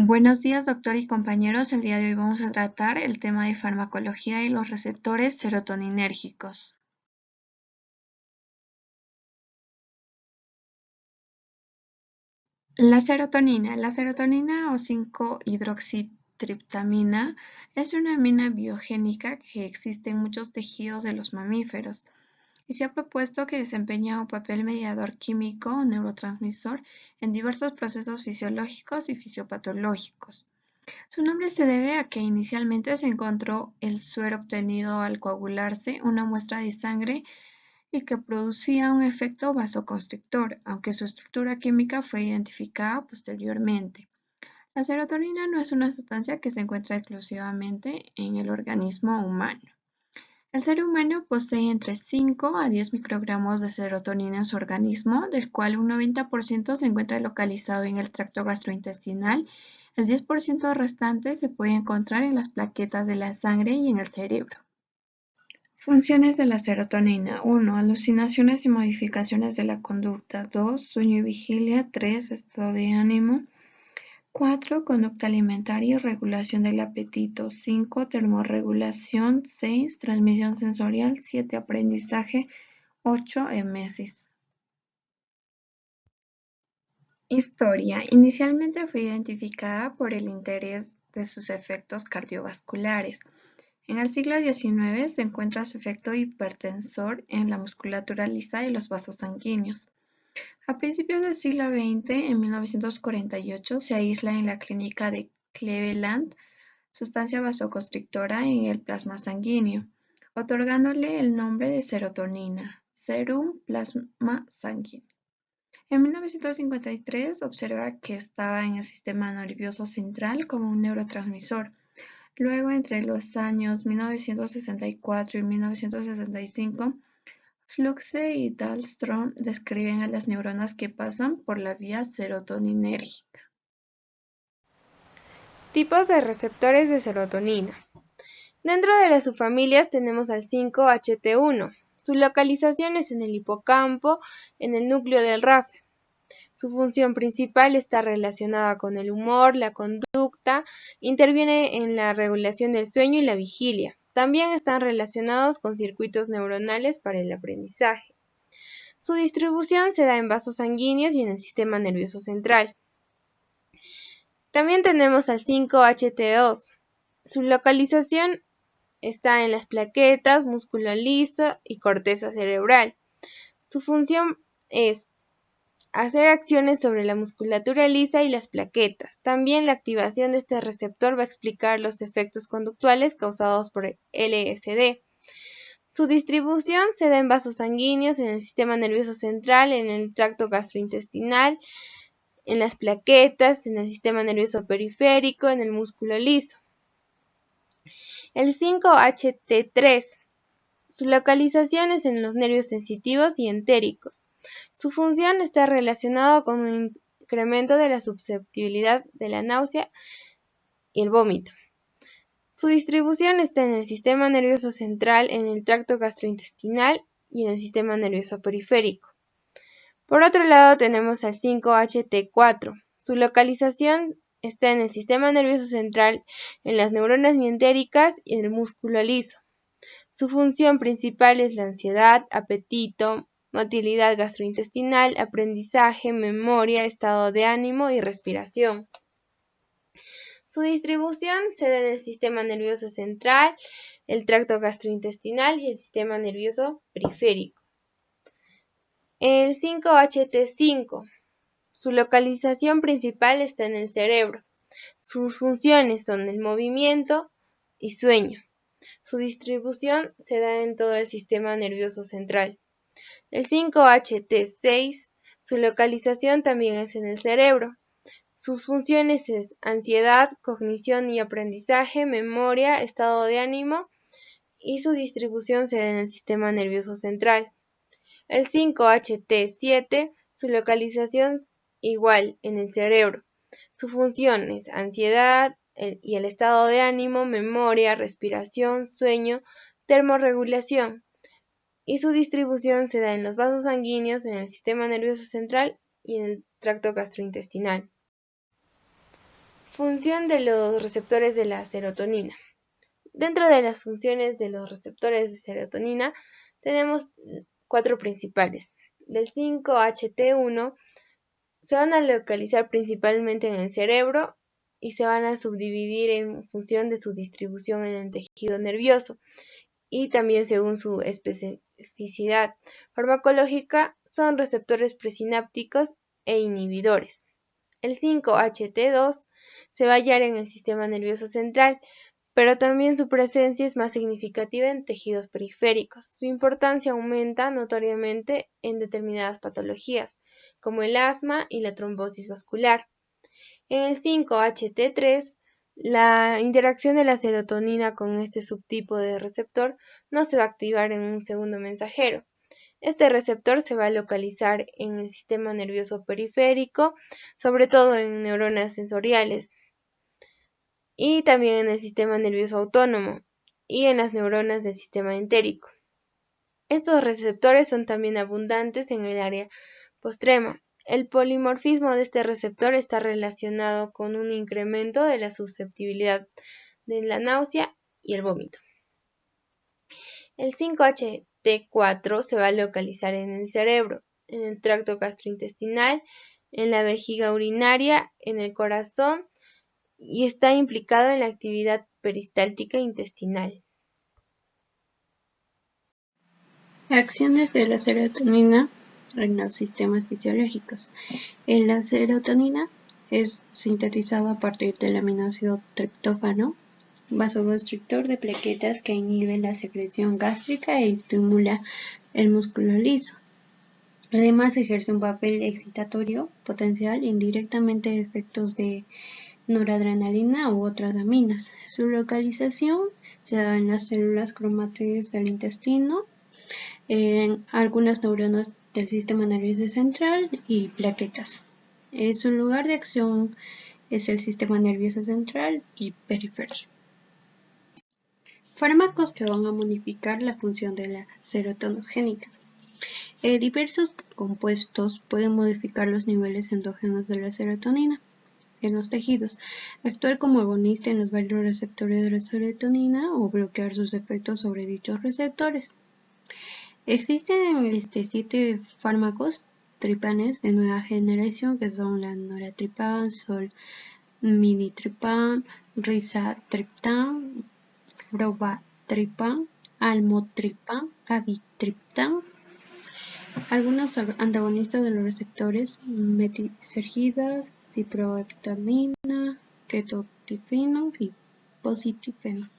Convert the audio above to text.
Buenos días, doctor y compañeros. El día de hoy vamos a tratar el tema de farmacología y los receptores serotoninérgicos. La serotonina o 5-hidroxitriptamina es una amina biogénica que existe en muchos tejidos de los mamíferos y se ha propuesto que desempeña un papel mediador químico o neurotransmisor en diversos procesos fisiológicos y fisiopatológicos. Su nombre se debe a que inicialmente se encontró el suero obtenido al coagularse una muestra de sangre y que producía un efecto vasoconstrictor, aunque su estructura química fue identificada posteriormente. La serotonina no es una sustancia que se encuentra exclusivamente en el organismo humano. El ser humano posee entre 5 a 10 microgramos de serotonina en su organismo, del cual un 90% se encuentra localizado en el tracto gastrointestinal. El 10% restante se puede encontrar en las plaquetas de la sangre y en el cerebro. Funciones de la serotonina: 1. Alucinaciones y modificaciones de la conducta. 2. Sueño y vigilia. 3. Estado de ánimo. 4. Conducta alimentaria y regulación del apetito. 5. Termorregulación. 6. Transmisión sensorial. 7. Aprendizaje. 8. Emesis. Historia: inicialmente fue identificada por el interés de sus efectos cardiovasculares. En el siglo XIX se encuentra su efecto hipertensor en la musculatura lisa y los vasos sanguíneos. A principios del siglo XX, en 1948, se aísla en la clínica de Cleveland sustancia vasoconstrictora en el plasma sanguíneo, otorgándole el nombre de serotonina, serum plasma sanguíneo. En 1953 observa que estaba en el sistema nervioso central como un neurotransmisor. Luego, entre los años 1964 y 1965, Fluxe y Dahlström describen a las neuronas que pasan por la vía serotoninérgica. Tipos de receptores de serotonina. Dentro de las subfamilias tenemos al 5-HT1. Su localización es en el hipocampo, en el núcleo del RAF. Su función principal está relacionada con el humor, la conducta, interviene en la regulación del sueño y la vigilia. También están relacionados con circuitos neuronales para el aprendizaje. Su distribución se da en vasos sanguíneos y en el sistema nervioso central. También tenemos al 5-HT2. Su localización está en las plaquetas, músculo liso y corteza cerebral. Su función es hacer acciones sobre la musculatura lisa y las plaquetas. También la activación de este receptor va a explicar los efectos conductuales causados por el LSD. Su distribución se da en vasos sanguíneos, en el sistema nervioso central, en el tracto gastrointestinal, en las plaquetas, en el sistema nervioso periférico, en el músculo liso. El 5-HT3. Su localización es en los nervios sensitivos y entéricos. Su función está relacionada con un incremento de la susceptibilidad de la náusea y el vómito. Su distribución está en el sistema nervioso central, en el tracto gastrointestinal y en el sistema nervioso periférico. Por otro lado tenemos al 5-HT4. Su localización está en el sistema nervioso central, en las neuronas mientéricas y en el músculo liso. Su función principal es la ansiedad, apetito, motilidad gastrointestinal, aprendizaje, memoria, estado de ánimo y respiración. Su distribución se da en el sistema nervioso central, el tracto gastrointestinal y el sistema nervioso periférico. El 5-HT5. Su localización principal está en el cerebro. Sus funciones son el movimiento y sueño. Su distribución se da en todo el sistema nervioso central. El 5-HT6, su localización también es en el cerebro. Sus funciones es ansiedad, cognición y aprendizaje, memoria, estado de ánimo y su distribución se da en el sistema nervioso central. El 5-HT7, su localización igual en el cerebro. Su función es ansiedad y el estado de ánimo, memoria, respiración, sueño, termorregulación. Y su distribución se da en los vasos sanguíneos, en el sistema nervioso central y en el tracto gastrointestinal. Función de los receptores de la serotonina. Dentro de las funciones de los receptores de serotonina tenemos 4 principales. Del 5-HT1 se van a localizar principalmente en el cerebro y se van a subdividir en función de su distribución en el tejido nervioso y también según su especificidad farmacológica son receptores presinápticos e inhibidores. El 5-HT2 se va a hallar en el sistema nervioso central, pero también su presencia es más significativa en tejidos periféricos. Su importancia aumenta notoriamente en determinadas patologías, como el asma y la trombosis vascular. En el 5-HT3, la interacción de la serotonina con este subtipo de receptor no se va a activar en un segundo mensajero. Este receptor se va a localizar en el sistema nervioso periférico, sobre todo en neuronas sensoriales, y también en el sistema nervioso autónomo y en las neuronas del sistema entérico. Estos receptores son también abundantes en el área postrema. El polimorfismo de este receptor está relacionado con un incremento de la susceptibilidad de la náusea y el vómito. El 5-HT4 se va a localizar en el cerebro, en el tracto gastrointestinal, en la vejiga urinaria, en el corazón y está implicado en la actividad peristáltica intestinal. Acciones de la serotonina en los sistemas fisiológicos. La serotonina es sintetizada a partir del aminoácido triptófano, vasoconstrictor de plaquetas que inhibe la secreción gástrica e estimula el músculo liso. Además, ejerce un papel excitatorio potencial indirectamente efectos de noradrenalina u otras aminas. Su localización se da en las células cromátides del intestino, en algunas neuronas del sistema nervioso central y plaquetas. Su lugar de acción es el sistema nervioso central y periférico. Fármacos que van a modificar la función de la serotonogénica. Diversos compuestos pueden modificar los niveles endógenos de la serotonina en los tejidos, actuar como agonista en los varios receptores de la serotonina o bloquear sus efectos sobre dichos receptores. Existen 7 fármacos tripanes de nueva generación que son la noratripán, solminitripán, rizatriptán, frobatripán, almotripán, abitriptán. Algunos antagonistas de los receptores metilsergida, ciproheptamina, ketotifeno y positifeno.